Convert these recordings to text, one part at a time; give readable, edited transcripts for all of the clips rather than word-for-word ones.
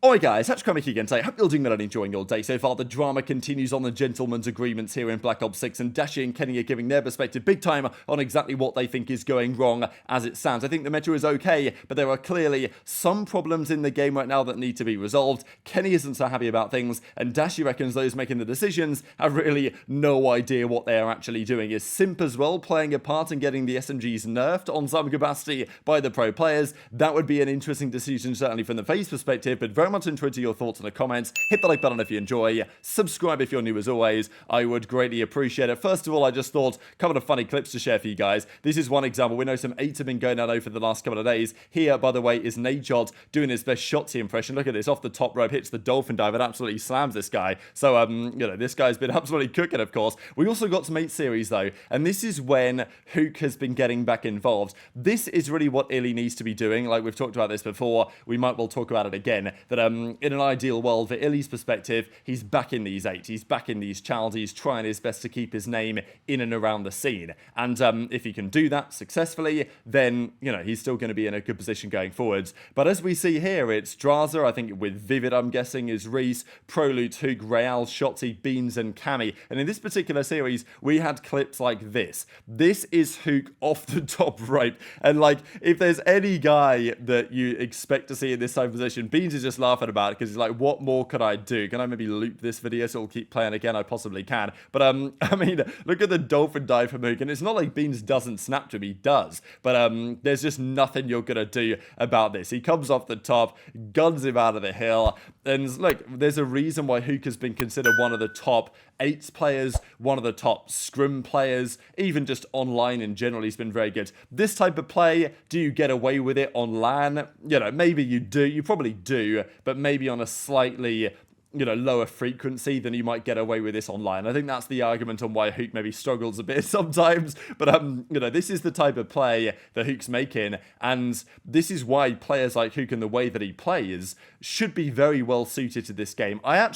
Alright guys, Kremp again today. Hope you're doing well and enjoying your day so far. The drama continues on the gentleman's agreements here in Black Ops 6, and Dashy and Kenny are giving their perspective big time on exactly what they think is going wrong as it stands. I think the meta is okay, but there are clearly some problems in the game right now that need to be resolved. Kenny isn't so happy about things, and Dashy reckons those making the decisions have really no idea what they are actually doing. Is Simp as well playing a part in getting the SMGs nerfed on some capacity by the pro players? That would be an interesting decision, certainly from the FaZe perspective, but very much interested to your thoughts in the comments. Hit the like button if you enjoy. Subscribe if you're new as always. I would greatly appreciate it. First of all, I just thought a couple of funny clips to share for you guys. This is one example. We know some 8s have been going out over the last couple of days. Here, by the way, is Nadeshot doing his best Shotzzy impression. Look at this. Off the top rope, hits the dolphin dive and absolutely slams this guy. So, you know, this guy's been absolutely cooking, of course. We also got some 8 series, though, and this is when Huke has been getting back involved. This is really what iLLeY needs to be doing. Like, we've talked about this before. We might well talk about it again. That, in an ideal world, for iLLeY's perspective, he's back in these 8. He's back in these channels. He's trying his best to keep his name in and around the scene. And if he can do that successfully, then, you know, he's still going to be in a good position going forwards. But as we see here, it's Drazah, I think with Vivid, I'm guessing, is Reese, Prolute, Huke, Real, Shotzzy, Beans, and Cammy. And in this particular series, we had clips like this. This is Huke off the top rope. And, like, if there's any guy that you expect to see in this type of position, Beans is just laughing about it because he's like, what more could I do? Can I maybe loop this video so it'll keep playing again? I possibly can. But, I mean, look at the dolphin dive from Huke. And it's not like Beans doesn't snap to him. He does. But there's just nothing you're going to do about this. He comes off the top, guns him out of the hill. And, look, there's a reason why Huke has been considered one of the top 8s players, one of the top scrim players, even just online in general, he's been very good. This type of play, do you get away with it on LAN? You know, maybe you do. You probably do, but maybe on a slightly, you know, lower frequency than you might get away with this online. I think that's the argument on why Huke maybe struggles a bit sometimes. But, you know, this is the type of play that Huke's making. And this is why players like Huke and the way that he plays should be very well suited to this game. I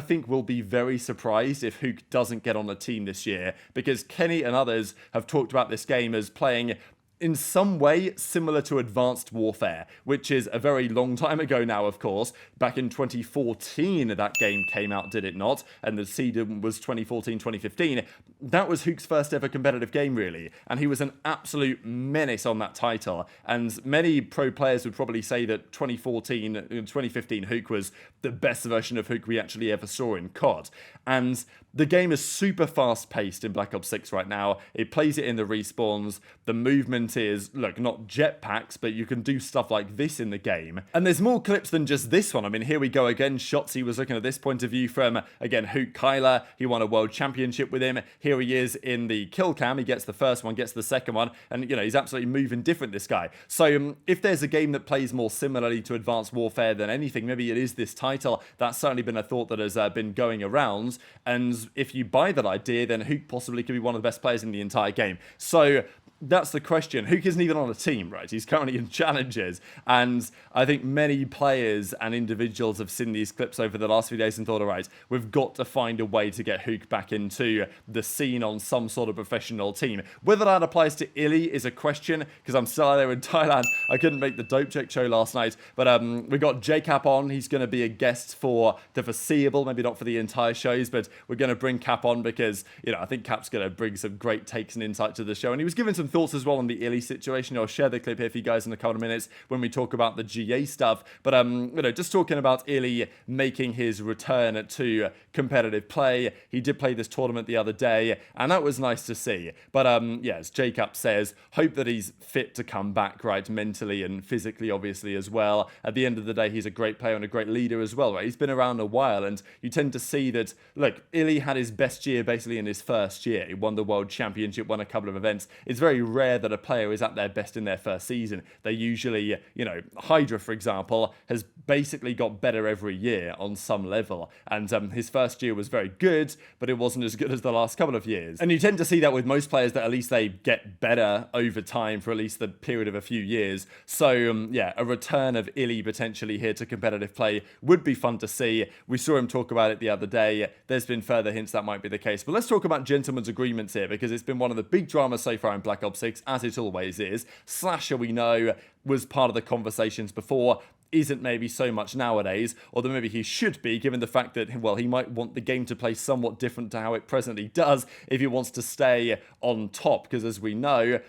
think will be very surprised if Huke doesn't get on a team this year, because Kenny and others have talked about this game as playing in some way similar to Advanced Warfare, which is a very long time ago now, of course. Back in 2014, that game came out, did it not? And the seed was 2014, 2015. That was Huke's first ever competitive game, really. And he was an absolute menace on that title. And many pro players would probably say that 2015 Huke was the best version of Huke we actually ever saw in COD. And the game is super fast-paced in Black Ops 6 right now. It plays it in the respawns. The movement is, look, not jetpacks, but you can do stuff like this in the game. And there's more clips than just this one. I mean, here we go again. Shotzzy was looking at this point of view from, again, HyDra. He won a world championship with him. Here he is in the kill cam. He gets the first one, gets the second one, and, you know, he's absolutely moving different, this guy. So if there's a game that plays more similarly to Advanced Warfare than anything, maybe it is this title. That's certainly been a thought that has been going around. And if you buy that idea, then Huke possibly could be one of the best players in the entire game. So that's the question. Huke isn't even on a team, right? He's currently in challenges. And I think many players and individuals have seen these clips over the last few days and thought, all right, we've got to find a way to get Huke back into the scene on some sort of professional team. Whether that applies to iLLeY is a question, because I'm still out there in Thailand. I couldn't make the Dope Check show last night. But we got JCap on. He's going to be a guest for the foreseeable, maybe not for the entire shows, but we're going to bring Cap on because, you know, I think Cap's going to bring some great takes and insight to the show. And he was giving some thoughts as well on the iLLeY situation. I'll share the clip here for you guys in a couple of minutes when we talk about the GA stuff. But, you know, just talking about iLLeY making his return to competitive play. He did play this tournament the other day, and that was nice to see. But, yeah, as Jacob says, hope that he's fit to come back, right, mentally and physically, obviously, as well. At the end of the day, he's a great player and a great leader as well, right? He's been around a while, and you tend to see that, look, iLLeY had his best year basically in his first year. He won the World Championship, won a couple of events. It's very rare that a player is at their best in their first season. They usually, you know, HyDra, for example, has basically got better every year on some level. And his first year was very good, but it wasn't as good as the last couple of years. And you tend to see that with most players, that at least they get better over time for at least the period of a few years. So, yeah, a return of iLLeY potentially here to competitive play would be fun to see. We saw him talk about it the other day. There's been further hints that might be the case. But let's talk about gentlemen's agreements here, because it's been one of the big dramas so far in Black Ops 6, as it always is. Slasher, we know, was part of the conversations before. isn't maybe so much nowadays, although maybe he should be, given the fact that, well, he might want the game to play somewhat different to how it presently does if he wants to stay on top, because as we know,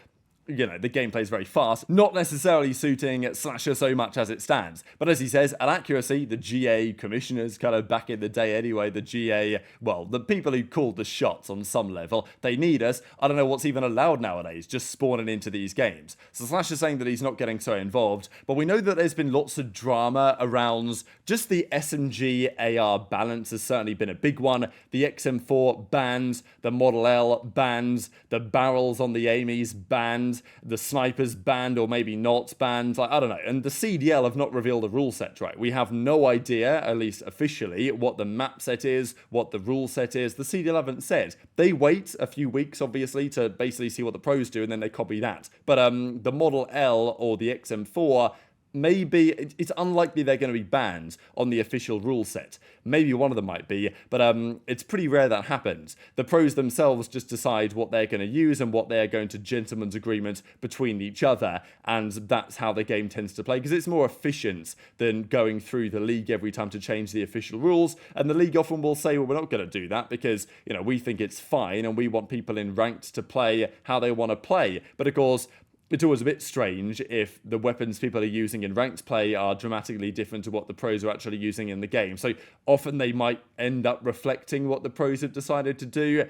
you know, the gameplay is very fast, not necessarily suiting Slasher so much as it stands. But as he says, at accuracy, the GA commissioners kind of back in the day anyway, the GA, well, the people who called the shots on some level, they need us. I don't know what's even allowed nowadays, just spawning into these games. So Slasher's saying that he's not getting so involved, but we know that there's been lots of drama around just the SMG AR balance has certainly been a big one. The XM4 banned, the Model L banned, the barrels on the Amy's banned, the snipers banned or maybe not banned, like, I don't know. And the CDL have not revealed the rule set, right? We have no idea, at least officially, what the map set is, what the rule set is. The CDL haven't said. They wait a few weeks, obviously, to basically see what the pros do, and then they copy that. But the Model L or the XM4, maybe it's unlikely they're going to be banned on the official rule set. Maybe one of them might be, but it's pretty rare that happens. The pros themselves just decide what they're going to use and what they're going to gentleman's agreement between each other, and that's how the game tends to play, because it's more efficient than going through the league every time to change the official rules. And the league often will say, well, we're not going to do that because, you know, we think it's fine and we want people in ranked to play how they want to play. But of course, it's always a bit strange if the weapons people are using in ranked play are dramatically different to what the pros are actually using in the game. So often they might end up reflecting what the pros have decided to do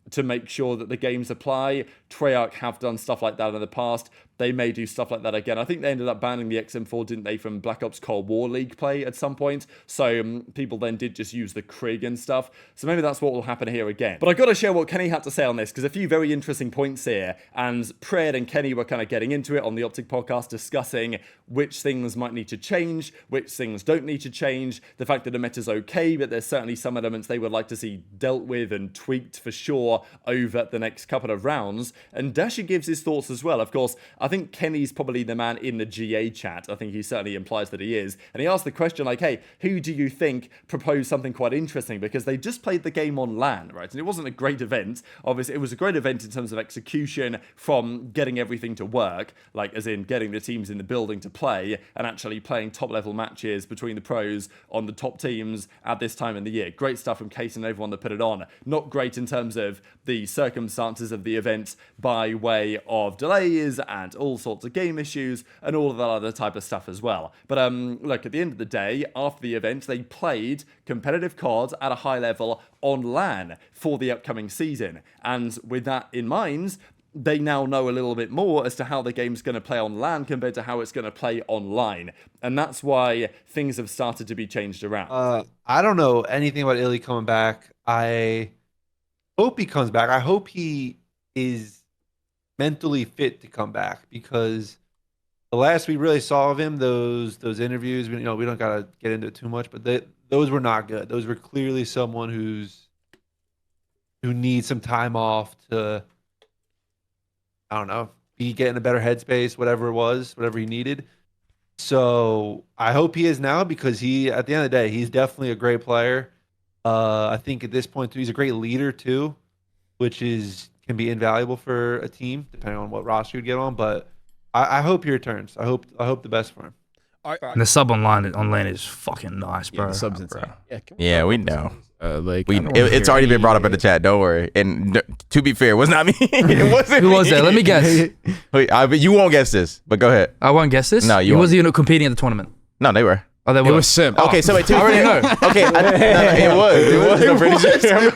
to make sure that the games apply. Treyarch have done stuff like that in the past. They may do stuff like that again. I think they ended up banning the XM4, didn't they, from Black Ops Cold War League play at some point. So people then did just use the Krig and stuff. So maybe that's what will happen here again. But I got to share what Kenny had to say on this, because a few very interesting points here. And Pred and Kenny were kind of getting into it on the OpTic podcast, discussing which things might need to change, which things don't need to change. The fact that the meta's okay, but there's certainly some elements they would like to see dealt with and tweaked for sure over the next couple of rounds. And Dashy gives his thoughts as well. Of course, I think Kenny's probably the man in the GA chat. I think he certainly implies that he is. And he asked the question like, hey, who do you think proposed something quite interesting? Because they just played the game on LAN, right? And it wasn't a great event. Obviously, it was a great event in terms of execution, from getting everything to work, like as in getting the teams in the building to play and actually playing top-level matches between the pros on the top teams at this time in the year. Great stuff from Case and everyone that put it on. Not great in terms of the circumstances of the event by way of delays and all sorts of game issues and all of that other type of stuff as well. But look, at the end of the day, after the event, they played competitive COD at a high level on LAN for the upcoming season. And with that in mind, they now know a little bit more as to how the game's going to play on LAN compared to how it's going to play online. And that's why things have started to be changed around. I don't know anything about iLLeY coming back. I hope he comes back. I hope he is mentally fit to come back, because the last we really saw of him, those interviews, we don't gotta get into it too much, but those were not good. Those were clearly someone who needs some time off to, I don't know, get in a better headspace, whatever it was, whatever he needed. So I hope he is now, because he, at the end of the day, he's definitely a great player. I think at this point, too, he's a great leader too, which can be invaluable for a team, depending on what roster you'd get on. But I hope he returns. I hope the best for him. And the sub on lane is fucking nice, bro. Yeah, the sub's insane. Yeah, we know. It's already been brought up in the chat. Don't worry. And to be fair, it was not me. It wasn't. Who was that? Let me guess. Wait, you won't guess this, but go ahead. I won't guess this. No, you was even competing at the tournament. No, they were. Oh, they were. It was Simp. Okay, so wait, I already know. Okay, it was. I'm pretty sure.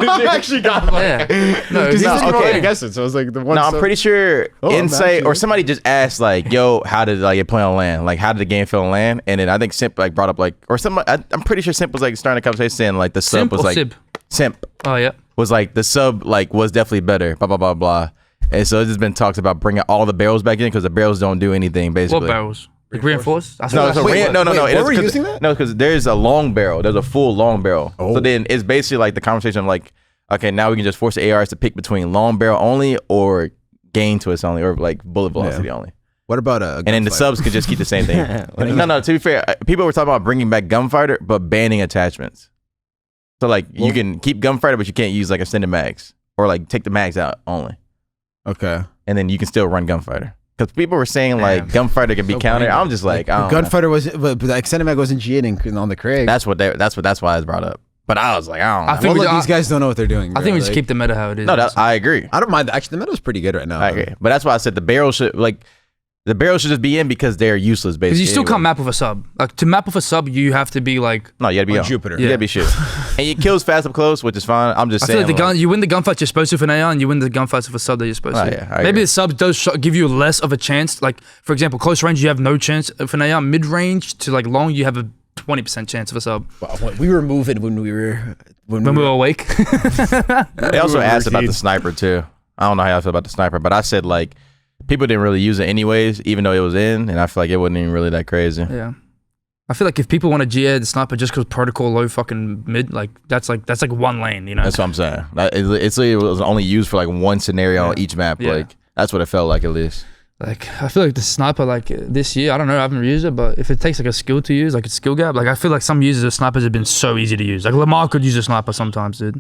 I actually got Yeah. No, Because he's okay, I guess it. So I was like the one. No, I'm pretty sure Insight actually. or somebody just asked like, "Yo, how did it play on LAN? Like, how did the game feel on LAN?" And then I think Simp like brought up like, or somebody. I'm pretty sure Simp was like starting a conversation saying like the sub Simp was or like Sib? Simp Oh yeah. was like the sub like was definitely better. Blah blah blah blah. And so it's just been talks about bringing all the barrels back in, because the barrels don't do anything basically. What barrels? Like reinforced? No, no. Were we using that? No, because there's a long barrel. There's a full long barrel. Oh. So then it's basically like the conversation of like, okay, now we can just force the ARs to pick between long barrel only or gain twist only, or like bullet velocity only. What about and then the subs could just keep the same thing. No. To be fair, people were talking about bringing back gunfighter, but banning attachments. So like you can keep gunfighter, but you can't use like extended mags, or like take the mags out only. Okay. And then you can still run gunfighter. Because people were saying like gunfighter can be countered. I'm just like, I don't know. Gunfighter was, but the extended mag wasn't GAing on the Craig. That's why I was brought up. But I was like, I don't know. I think Well, look, these guys don't know what they're doing. I think we just keep the meta how it is. No, I agree. I don't mind. Actually, the meta's pretty good right now. I agree. But that's why I said the barrel should just be in because they're useless, basically. Because you still can't map with a sub. Like to map with a sub, you have to be like. No, you gotta be on Jupiter. You gotta be shit. And you kills fast up close, which is fine. I'm just I saying. feel like the gun, you win the gunfights you're supposed to with an AR, and you win the gunfights with a sub that you're supposed to. Yeah, I Maybe agree. the sub does give you less of a chance. Like for example, close range you have no chance of an AR. Mid range to like long you have a 20% chance of a sub. We were moving when we were awake. They also asked about the sniper too. I don't know how I feel about the sniper, but I said like people didn't really use it anyways, even though it was in, and I feel like it wasn't even really that crazy. Yeah. I feel like if people want to GA the sniper just because protocol low fucking mid, like that's like one lane, you know. That's what I'm saying. It was only used for like one scenario on each map. Yeah. Like that's what it felt like at least. Like I feel like the sniper like this year, I don't know, I haven't used it, but if it takes like a skill to use, like a skill gap, like I feel like some users of snipers have been so easy to use. Like Lamar could use a sniper sometimes, dude.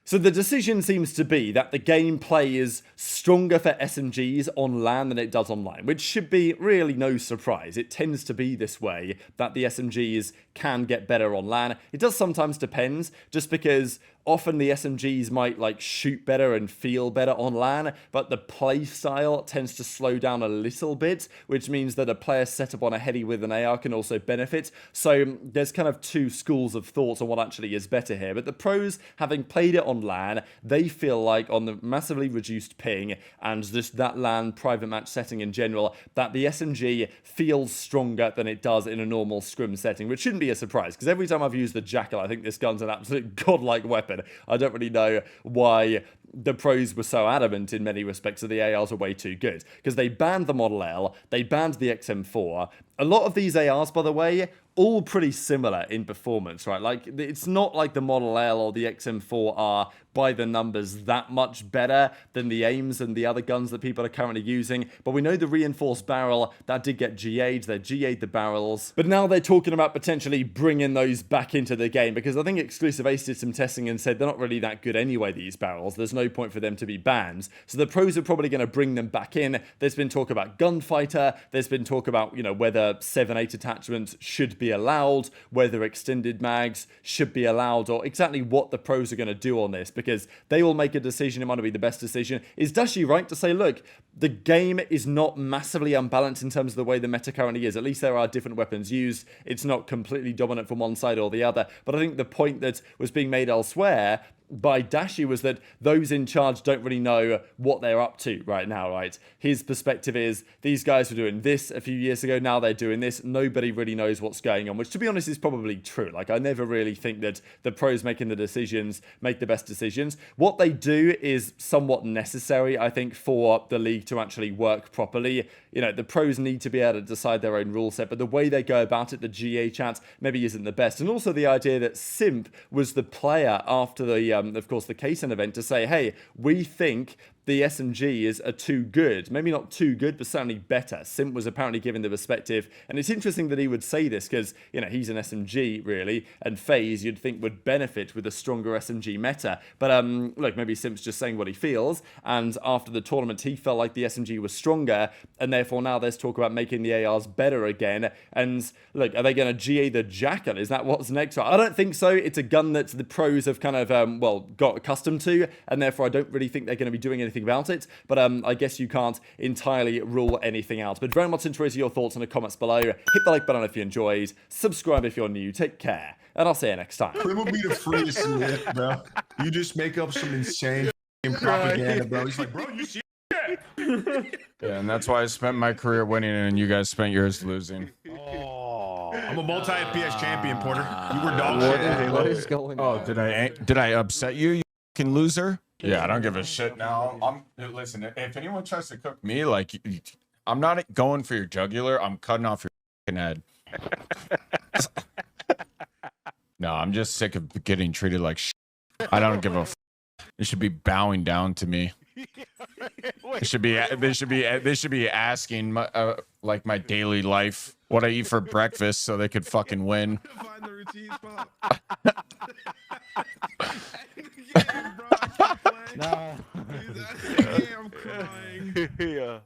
So the decision seems to be that the gameplay is stronger for SMGs on LAN than it does online, which should be really no surprise. It tends to be this way, that the SMGs can get better on LAN. It does sometimes depend, just because often the SMGs might like shoot better and feel better on LAN, but the play style tends to slow down a little bit, which means that a player set up on a heady with an AR can also benefit. So there's kind of two schools of thought on what actually is better here. But the pros, having played it on LAN, they feel like on the massively reduced ping and just that LAN private match setting in general, that the SMG feels stronger than it does in a normal scrim setting, which shouldn't be a surprise, because every time I've used the JackAll, I think this gun's an absolute godlike weapon. I don't really know why the pros were so adamant in many respects that the ARs were way too good, because they banned the Model L, they banned the XM4. A lot of these ARs, by the way, all pretty similar in performance, right? Like, it's not like the Model L or the XM4 are, by the numbers, that much better than the AIMs and the other guns that people are currently using. But we know the reinforced barrel, that did get GA'd. They GA'd the barrels. But now they're talking about potentially bringing those back into the game, because I think Exclusive Ace did some testing and said they're not really that good anyway, these barrels. There's no point for them to be banned. So the pros are probably going to bring them back in. There's been talk about Gunfighter. There's been talk about, whether 7/8 attachments should be allowed, whether extended mags should be allowed, or exactly what the pros are going to do on this, because they will make a decision. It might not be the best decision. Is Dashy right to say, look, the game is not massively unbalanced in terms of the way the meta currently is? At least there are different weapons used. It's not completely dominant from one side or the other. But I think the point that was being made elsewhere by Dashy was that those in charge don't really know what they're up to right now, right? His perspective is, these guys were doing this a few years ago, now they're doing this. Nobody really knows what's going on, which, to be honest, is probably true. Like, I never really think that the pros making the decisions make the best decisions. What they do is somewhat necessary, I think, for the league to actually work properly. The pros need to be able to decide their own rule set, but the way they go about it, the GA chat, maybe isn't the best. And also the idea that Simp was the player after the of course, the Kaysen event to say, hey, we think the SMGs are too good. Maybe not too good, but certainly better. Simp was apparently given the perspective. And it's interesting that he would say this because, he's an SMG, really. And FaZe, you'd think, would benefit with a stronger SMG meta. But, look, maybe Simp's just saying what he feels. And after the tournament, he felt like the SMG was stronger. And therefore, now there's talk about making the ARs better again. And, look, are they going to GA the JackAll? Is that what's next? I don't think so. It's a gun that the pros have kind of, got accustomed to. And therefore, I don't really think they're going to be doing anything about it, but I guess you can't entirely rule anything out. But very much interested in your thoughts in the comments below. Hit the like button if you enjoyed, subscribe if you're new, take care, and I'll see you next time. Kremp would be the freest in it, bro. You just make up some insane propaganda, bro. He's like, bro, you see it? Yeah, and that's why I spent my career winning and you guys spent yours losing. I'm a multi-PS champion, Porter. You were dog shit. What is going on? Oh, did I upset you, you fucking loser? Yeah, I don't give a shit now. Listen, if anyone tries to cook me, like, I'm not going for your jugular. I'm cutting off your fucking head. No, I'm just sick of getting treated like shit. I don't give a f. They should be bowing down to me. They should be asking my, like, my daily life, what I eat for breakfast, so they could fucking win. Nah. I'm crying.